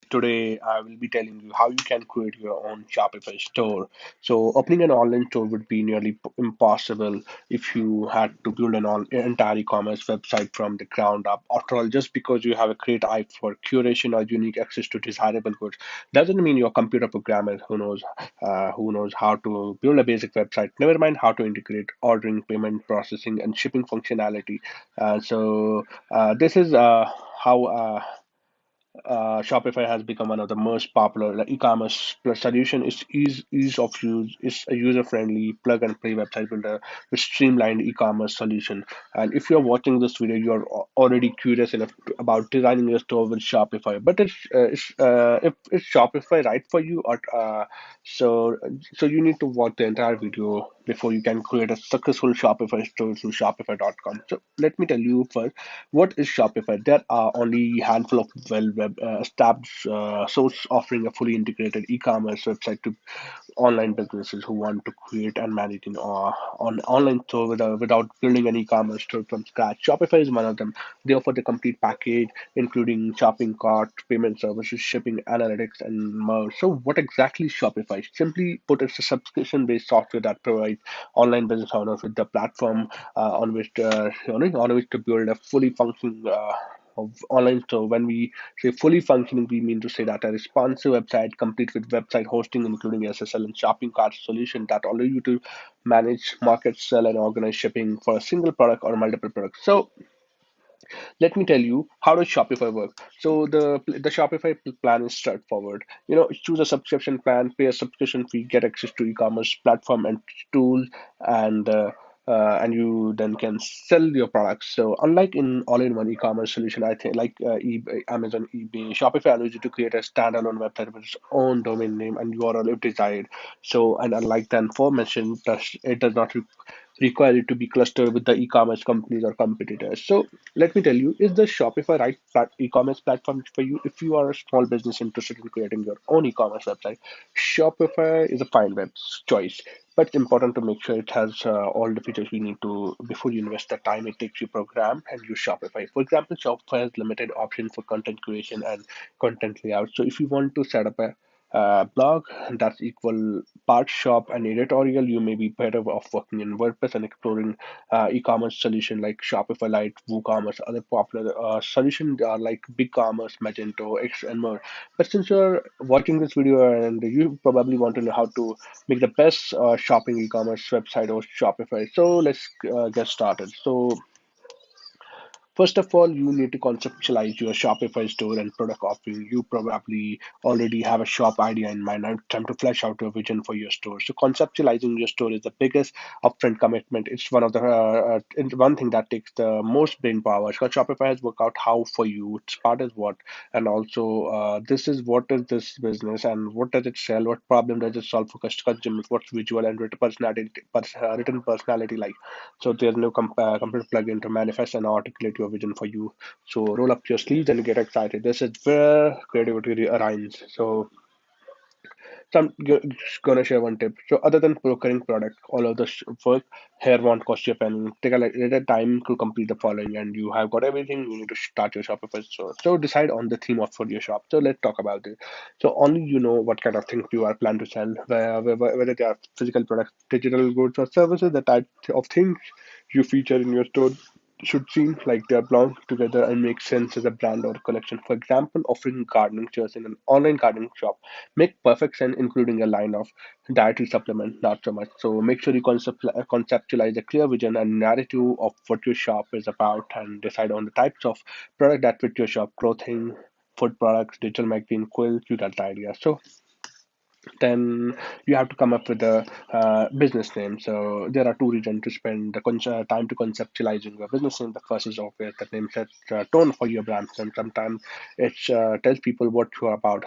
Today I will be telling you how you can create your own Shopify store. So, opening an online store would be nearly impossible if you had to build an entire e-commerce website from the ground up. After all, just because you have a great eye for curation or unique access to desirable goods doesn't mean you're a computer programmer who knows how to build a basic website. Never mind how to integrate ordering, payment processing, and shipping functionality. This is how Shopify has become one of the most popular e-commerce plus solution. Is ease of use. It's a user-friendly plug-and-play website builder with streamlined e-commerce solution. And if you're watching this video, you're already curious enough about designing your store with Shopify. But if is Shopify right for you, or so you need to watch the entire video before you can create a successful Shopify store through Shopify.com. So let me tell you first, what is Shopify? There are only a handful of established sources offering a fully integrated e-commerce website to online businesses who want to create and manage on online store without building an e-commerce store from scratch. Shopify is one of them. They offer the complete package, including shopping cart, payment services, shipping, analytics, and more. So, what exactly is Shopify? Simply put, it's a subscription-based software that provides online business owners with the platform on which to build a fully functioning of online store. When we say fully functioning, we mean to say that a responsive website complete with website hosting, including SSL and shopping cart solution that allow you to manage, market, sell, and organize shipping for a single product or multiple products. So let me tell you, how does Shopify work. So the Shopify plan is straightforward. Choose a subscription plan, pay a subscription fee, get access to e-commerce platform and tools, and and you then can sell your products. So unlike in all-in-one e-commerce solution, I think like eBay, Amazon, eBay, Shopify allows you to create a standalone website with its own domain name and URL if desired. So, and unlike the aforementioned, it does not require it to be clustered with the e-commerce companies or competitors. So let me tell you, is the Shopify right e-commerce platform for you? If you are a small business interested in creating your own e-commerce website, Shopify is a fine web choice. But it's important to make sure it has all the features you need to before you invest the time it takes you program and use Shopify. For example, Shopify has limited options for content creation and content layout. So if you want to set up a blog that's equal part shop and editorial, you may be better off working in WordPress and exploring e-commerce solution like Shopify Lite, WooCommerce. Other popular solutions are like BigCommerce, Magento, X, and more. But since you're watching this video and you probably want to know how to make the best shopping e-commerce website or Shopify, so let's get started. So first of all, you need to conceptualize your Shopify store and product offering. You probably already have a shop idea in mind. Now it's time to flesh out your vision for your store. So conceptualizing your store is the biggest upfront commitment. It's one thing that takes the most brain power. Because Shopify has worked out how for you. Its part is what, and also this is what is this business and what does it sell? What problem does it solve for consumers? What's visual and written personality like? So there's no computer plugin to manifest and articulate your vision for you. So roll up your sleeves and get excited. This is where creativity arises. Just gonna share one tip. So other than procuring product, all of the work here won't cost you a penny. Take a little time to complete the following, and you have got everything you need to start your Shopify store. So decide on the theme of for your shop. So let's talk about it. So only you know what kind of things you are planning to sell, whether they are physical products, digital goods, or services. The type of things you feature in your store should seem like they belong together and make sense as a brand or collection. For example, offering gardening chairs in an online gardening shop make perfect sense, including a line of dietary supplement, not so much. So make sure you conceptualize a clear vision and narrative of what your shop is about and decide on the types of product that fit your shop: clothing, food products, digital magazine, quilt. You got the idea. So then you have to come up with a business name. So there are two reasons to spend the time to conceptualizing your business name. The first is obvious, the name sets tone for your brand, and sometimes it tells people what you are about.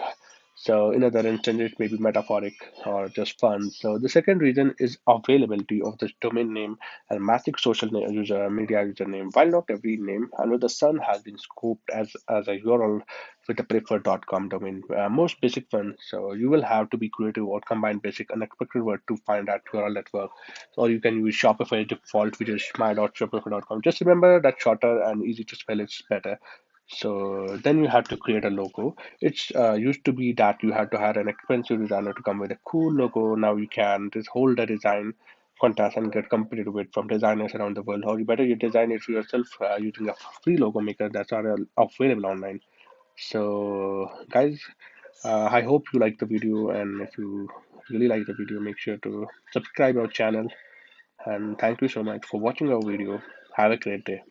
So in other instances, it may be metaphoric or just fun. So the second reason is availability of the domain name and matching media username. While not every name under the sun has been scoped as a URL with a preferred.com domain, most basic one. So you will have to be creative or combine basic unexpected word to find that URL that work. Or you can use Shopify default, which is my.shopify.com. Just remember that shorter and easy to spell is better. So then you have to create a logo. It's used to be that you had to hire an expensive designer to come with a cool logo. Now you can just hold the design contest and get competed with from designers around the world. Or you better you design it yourself using a free logo maker that's are available online. So guys, I hope you like the video, and if you really like the video, make sure to subscribe our channel. And thank you so much for watching our video. Have a great day.